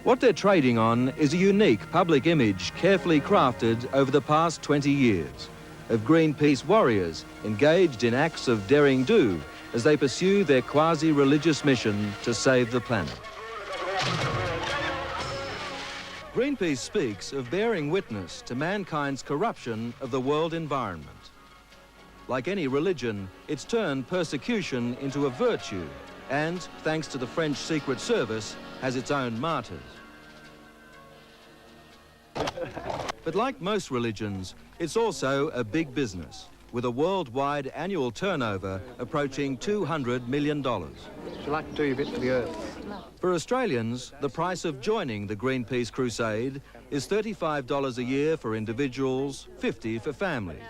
What they're trading on is a unique public image carefully crafted over the past 20 years of Greenpeace warriors engaged in acts of derring do as they pursue their quasi-religious mission to save the planet. Greenpeace speaks of bearing witness to mankind's corruption of the world environment. Like any religion, it's turned persecution into a virtue and, thanks to the French Secret Service, has its own martyrs. But like most religions, it's also a big business, with a worldwide annual turnover approaching $200 million. Would you like to do your bit for the earth? For Australians, the price of joining the Greenpeace crusade is $35 a year for individuals, $50 for families.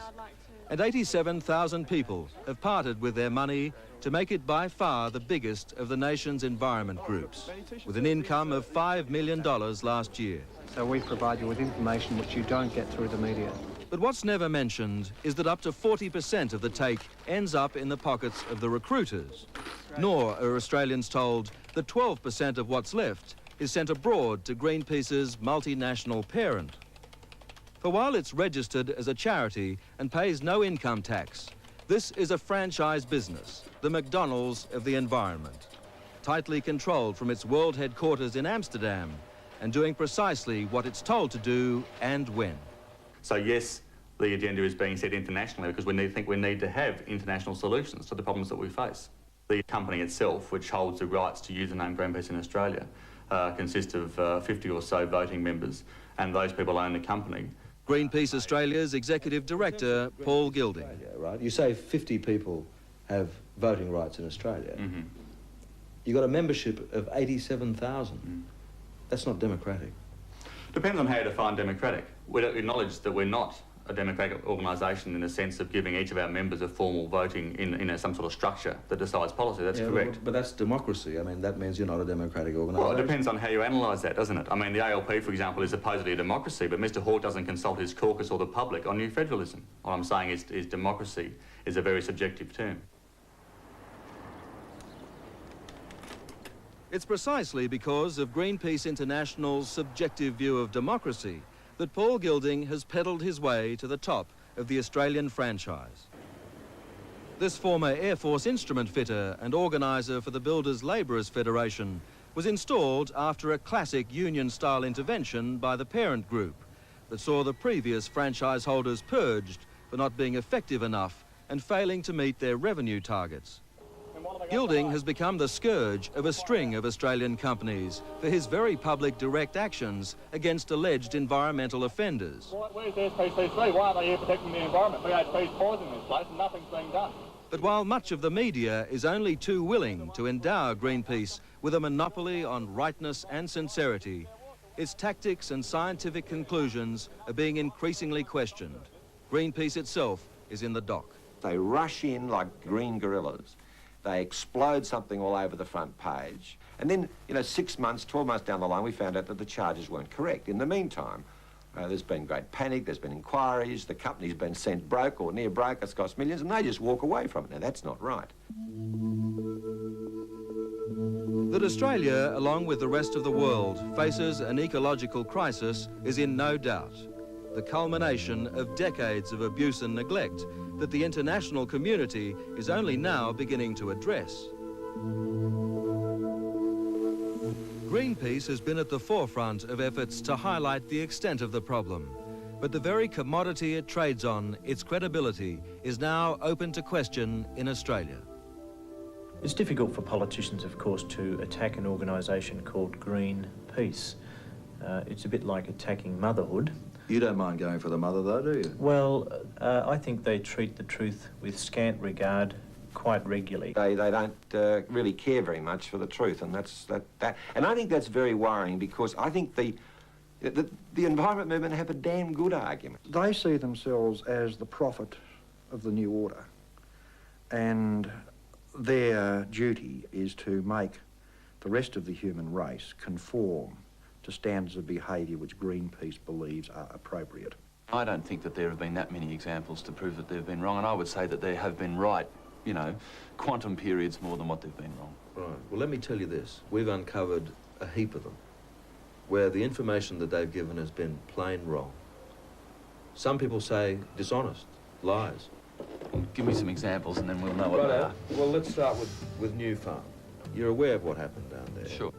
And 87,000 people have parted with their money to make it by far the biggest of the nation's environment groups, with an income of $5 million last year. So we provide you with information which you don't get through the media. But what's never mentioned is that up to 40% of the take ends up in the pockets of the recruiters. Nor are Australians told that 12% of what's left is sent abroad to Greenpeace's multinational parent. For while it's registered as a charity and pays no income tax, this is a franchise business, the McDonald's of the environment, tightly controlled from its world headquarters in Amsterdam and doing precisely what it's told to do and when. So yes, the agenda is being set internationally because we think we need to have international solutions to the problems that we face. The company itself, which holds the rights to use the name Greenpeace in Australia, consists of 50 or so voting members, and those people own the company. Greenpeace Australia's Executive Director, Paul Gilding. Right? You say 50 people have voting rights in Australia. Mm-hmm. You've got a membership of 87,000. Mm. That's not democratic. Depends on how you define democratic. We acknowledge that we're not a democratic organisation in the sense of giving each of our members a formal voting in some sort of structure that decides policy. That's correct. But that's democracy. I mean, that means you're not a democratic organisation. Well, it depends on how you analyse that, doesn't it? I mean, the ALP, for example, is supposedly a democracy, but Mr Hawke doesn't consult his caucus or the public on new federalism. What I'm saying is democracy is a very subjective term. It's precisely because of Greenpeace International's subjective view of democracy that Paul Gilding has pedalled his way to the top of the Australian franchise. This former Air Force instrument fitter and organiser for the Builders Labourers Federation was installed after a classic union-style intervention by the parent group that saw the previous franchise holders purged for not being effective enough and failing to meet their revenue targets. Gilding has become the scourge of a string of Australian companies for his very public direct actions against alleged environmental offenders. Where's the SPCC? Why aren't they here protecting the environment? BHP's poisoning this place and nothing's being done. But while much of the media is only too willing to endow Greenpeace with a monopoly on rightness and sincerity, its tactics and scientific conclusions are being increasingly questioned. Greenpeace itself is in the dock. They rush in like green gorillas. They explode something all over the front page. And then, 6 months, 12 months down the line, we found out that the charges weren't correct. In the meantime, there's been great panic, there's been inquiries, the company's been sent broke or near broke, it's cost millions, and they just walk away from it. Now, that's not right. That Australia, along with the rest of the world, faces an ecological crisis is in no doubt. The culmination of decades of abuse and neglect that the international community is only now beginning to address. Greenpeace has been at the forefront of efforts to highlight the extent of the problem, but the very commodity it trades on, its credibility, is now open to question in Australia. It's difficult for politicians, of course, to attack an organisation called Greenpeace. It's a bit like attacking motherhood. You don't mind going for the mother, though, do you? Well, I think they treat the truth with scant regard quite regularly. They don't really care very much for the truth, and that's that. And I think that's very worrying because I think the environment movement have a damn good argument. They see themselves as the prophet of the new order, and their duty is to make the rest of the human race conform to standards of behaviour which Greenpeace believes are appropriate. I don't think that there have been that many examples to prove that they've been wrong, and I would say that they have been right, quantum periods more than what they've been wrong. Right. Well, let me tell you this. We've uncovered a heap of them. where the information that they've given has been plain wrong. Some people say dishonest, lies. Give me some examples and then we'll know what they are. Well, let's start with New Farm. You're aware of what happened down there? Sure.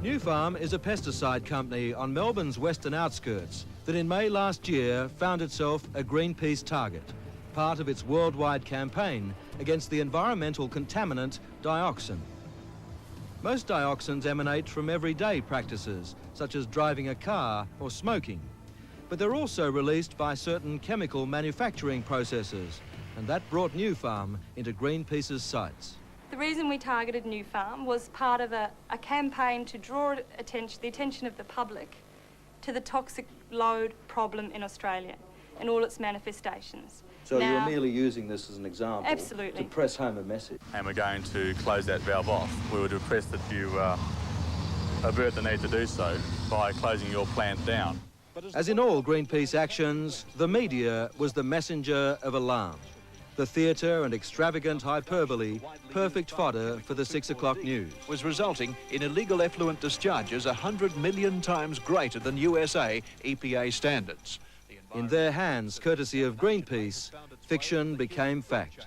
New Farm is a pesticide company on Melbourne's western outskirts that in May last year found itself a Greenpeace target, part of its worldwide campaign against the environmental contaminant dioxin. Most dioxins emanate from everyday practices, such as driving a car or smoking. But they're also released by certain chemical manufacturing processes, and that brought New Farm into Greenpeace's sights. The reason we targeted New Farm was part of a campaign to draw the attention of the public to the toxic load problem in Australia and all its manifestations. So you're merely using this as an example Absolutely. to press home a message. And we're going to close that valve off. We would request that you avert the need to do so by closing your plant down. As in all Greenpeace actions, the media was the messenger of alarm. The theatre and extravagant hyperbole, perfect fodder for the 6 o'clock news. Was resulting in illegal effluent discharges 100 million times greater than USA EPA standards. In their hands, courtesy of Greenpeace, fiction became fact.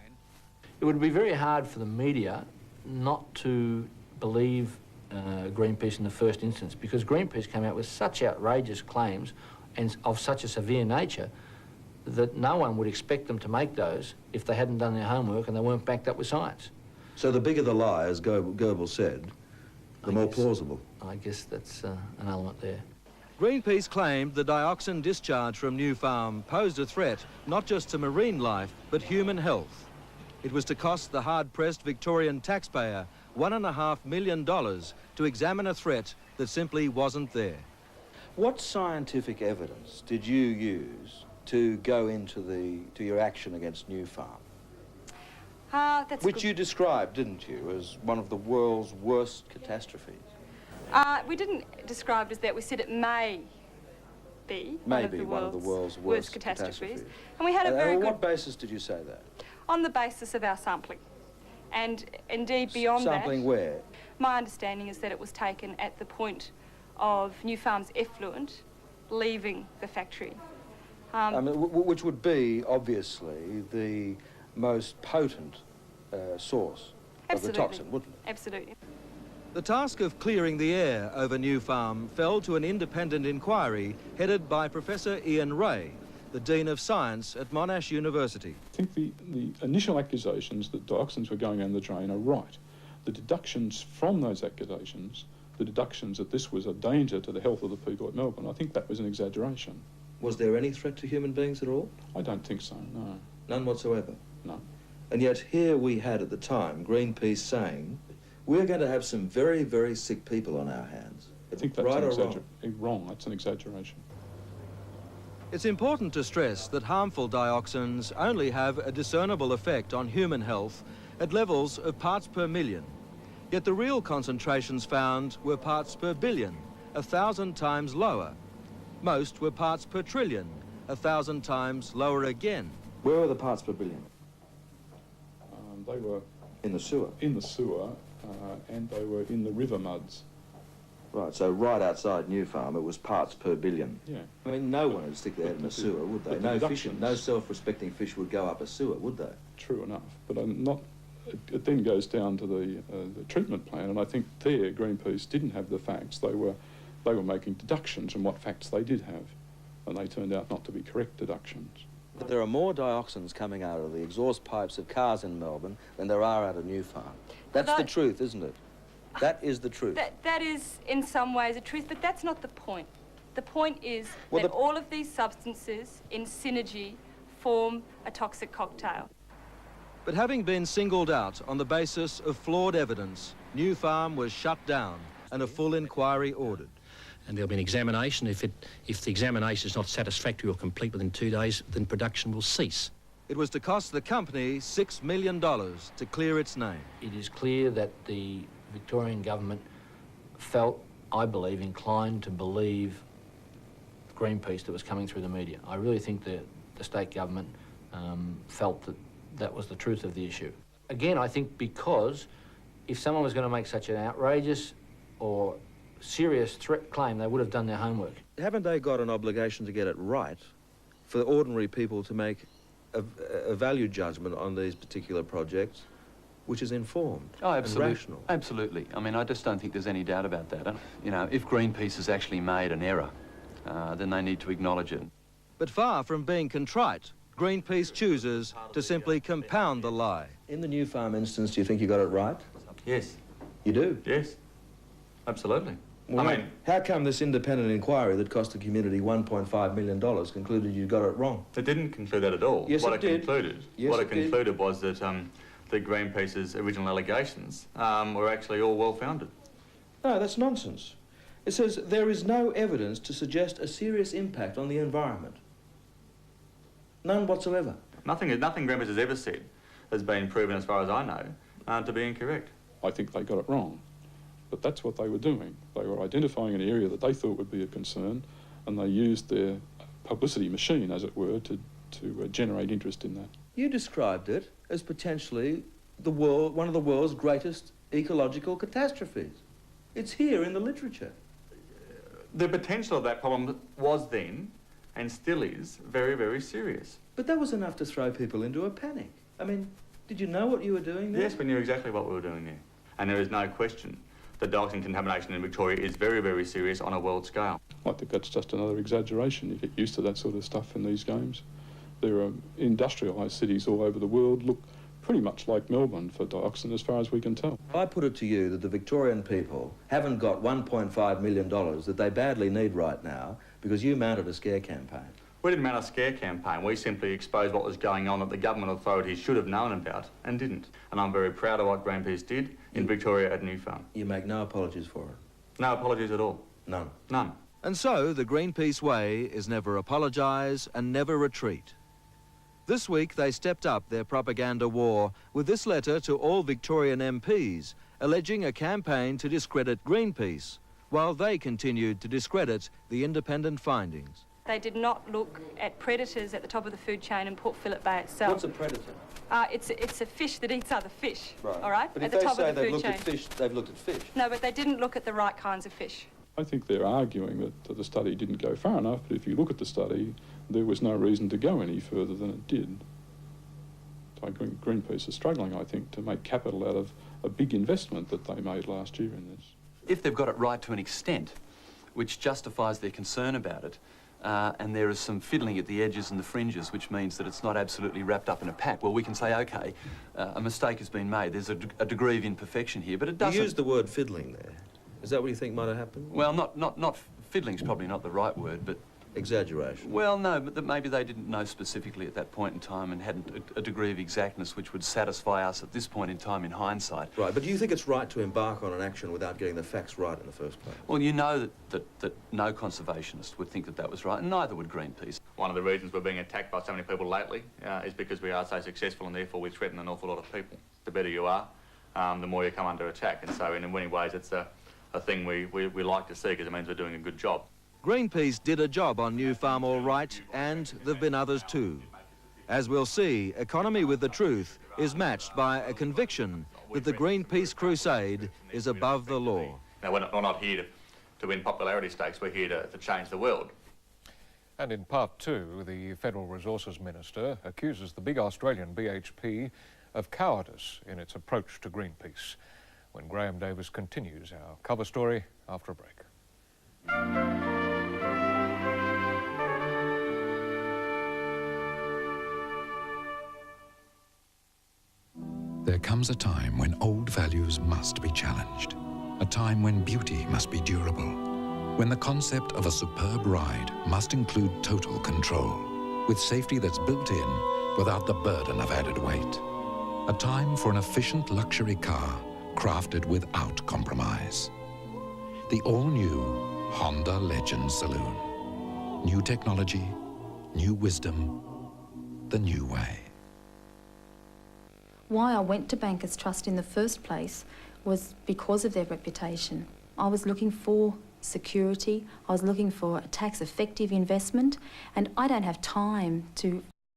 It would be very hard for the media not to believe Greenpeace in the first instance, because Greenpeace came out with such outrageous claims and of such a severe nature that no one would expect them to make those if they hadn't done their homework and they weren't backed up with science. So the bigger the lie, as Goebbels said, the more plausible. I guess that's an element there. Greenpeace claimed the dioxin discharge from New Farm posed a threat not just to marine life, but human health. It was to cost the hard-pressed Victorian taxpayer $1.5 million to examine a threat that simply wasn't there. What scientific evidence did you use to go into your action against New Farm? Which you described, didn't you, as one of the world's worst catastrophes? We didn't describe it as that. We said it may be one of the world's worst catastrophes. And we had a very good... On what basis did you say that? On the basis of our sampling. And indeed beyond that... Sampling where? My understanding is that it was taken at the point of New Farm's effluent leaving the factory. Which would be, obviously, the most potent source of the toxin, wouldn't it? Absolutely. The task of clearing the air over New Farm fell to an independent inquiry headed by Professor Ian Ray, the Dean of Science at Monash University. I think the initial accusations that dioxins were going down the drain are right. The deductions from those accusations, the deductions that this was a danger to the health of the people at Melbourne, I think that was an exaggeration. Was there any threat to human beings at all? I don't think so, no. None whatsoever? No. And yet here we had at the time Greenpeace saying, we're going to have some very, very sick people on our hands. I think that's right or wrong? That's an exaggeration. It's important to stress that harmful dioxins only have a discernible effect on human health at levels of parts per million. Yet the real concentrations found were parts per billion, 1,000 times lower. Most were parts per trillion, 1,000 times lower again. Where were the parts per billion? They were... In the sewer? In the sewer, and they were in the river muds. Right, so right outside New Farm, it was parts per billion. Yeah. I mean, no one would stick their head in a sewer, would they? No self-respecting fish would go up a sewer, would they? True enough, but it then goes down to the treatment plan, and I think there Greenpeace didn't have the facts. They were making deductions from what facts they did have, and they turned out not to be correct deductions. But there are more dioxins coming out of the exhaust pipes of cars in Melbourne than there are out of New Farm. That's the truth, isn't it? That is the truth. That is, in some ways, the truth, but that's not the point. The point is that all of these substances in synergy form a toxic cocktail. But having been singled out on the basis of flawed evidence, New Farm was shut down and a full inquiry ordered. And there'll be an examination. If the examination is not satisfactory or complete within 2 days, then production will cease. It was to cost the company $6 million to clear its name. It is clear that the Victorian government felt, I believe, inclined to believe Greenpeace that was coming through the media. I really think that the state government felt that that was the truth of the issue. Again, I think because if someone was going to make such an outrageous or serious threat claim, they would have done their homework. Haven't they got an obligation to get it right for ordinary people to make a value judgment on these particular projects which is informed and rational? Absolutely. I mean, I just don't think there's any doubt about that. You know, if Greenpeace has actually made an error, then they need to acknowledge it. But far from being contrite, Greenpeace chooses to simply compound the lie. In the New Farm instance, do you think you got it right? Yes. You do? Yes. Absolutely. Well, I mean, how come this independent inquiry that cost the community $1.5 million concluded you got it wrong? it didn't conclude that at all. Yes, what it did. Concluded, yes, what it it concluded was that Greenpeace's original allegations were actually all well-founded. No, that's nonsense. It says there is no evidence to suggest a serious impact on the environment. None whatsoever. Nothing Greenpeace has ever said has been proven, as far as I know, to be incorrect. I think they got it wrong. But that's what they were doing. They were identifying an area that they thought would be of concern, and they used their publicity machine, as it were, to generate interest in that. You described it as potentially one of the world's greatest ecological catastrophes. It's here in the literature. The potential of that problem was then, and still is, very, very serious. But that was enough to throw people into a panic. I mean, did you know what you were doing there? Yes, we knew exactly what we were doing there. And there is no question that dioxin contamination in Victoria is very, very serious on a world scale. I think that's just another exaggeration. You get used to that sort of stuff in these games. There are industrialised cities all over the world look pretty much like Melbourne for dioxin, as far as we can tell. I put it to you that the Victorian people haven't got $1.5 million that they badly need right now because you mounted a scare campaign. We didn't mount a scare campaign. We simply exposed what was going on that the government authorities should have known about and didn't. And I'm very proud of what Greenpeace did in Victoria at New Farm. You make no apologies for it? No apologies at all. None? None. And so the Greenpeace way is never apologise and never retreat. This week they stepped up their propaganda war with this letter to all Victorian MPs alleging a campaign to discredit Greenpeace while they continued to discredit the independent findings. They did not look at predators at the top of the food chain in Port Phillip Bay itself. What's a predator? It's a fish that eats other fish, right. all right? But at if the top they say of the they've food looked chain. at fish, they've looked at fish. No, but they didn't look at the right kinds of fish. I think they're arguing that the study didn't go far enough, but if you look at the study, there was no reason to go any further than it did. So Greenpeace is struggling, I think, to make capital out of a big investment that they made last year in this. If they've got it right to an extent, which justifies their concern about it, and there is some fiddling at the edges and the fringes, which means that it's not absolutely wrapped up in a pack, well, we can say, OK, a mistake has been made. There's a degree of imperfection here, but it doesn't... You used the word fiddling there. Is that what you think might have happened? Well, not fiddling's probably not the right word, but... Exaggeration. Well, no, but that maybe they didn't know specifically at that point in time and hadn't a degree of exactness which would satisfy us at this point in time in hindsight. Right, but do you think it's right to embark on an action without getting the facts right in the first place? Well, you know that no conservationist would think that that was right, and neither would Greenpeace. One of the reasons we're being attacked by so many people lately is because we are so successful and therefore we threaten an awful lot of people. The better you are, the more you come under attack, and so in many ways it's a thing we like to see because it means we're doing a good job. Greenpeace did a job on New Farm all right, and there've been others too. As we'll see, economy with the truth is matched by a conviction that the Greenpeace crusade is above the law. Now, we're not here to win popularity stakes, we're here to change the world. And in part two, the Federal Resources Minister accuses the big Australian BHP of cowardice in its approach to Greenpeace. When Graham Davis continues our cover story after a break. There comes a time when old values must be challenged. A time when beauty must be durable. When the concept of a superb ride must include total control, with safety that's built in without the burden of added weight. A time for an efficient luxury car crafted without compromise. The all-new Honda Legend Saloon. New technology, new wisdom, the new way. Why I went to Bankers Trust in the first place was because of their reputation. I was looking for security, I was looking for a tax-effective investment, and I don't have time to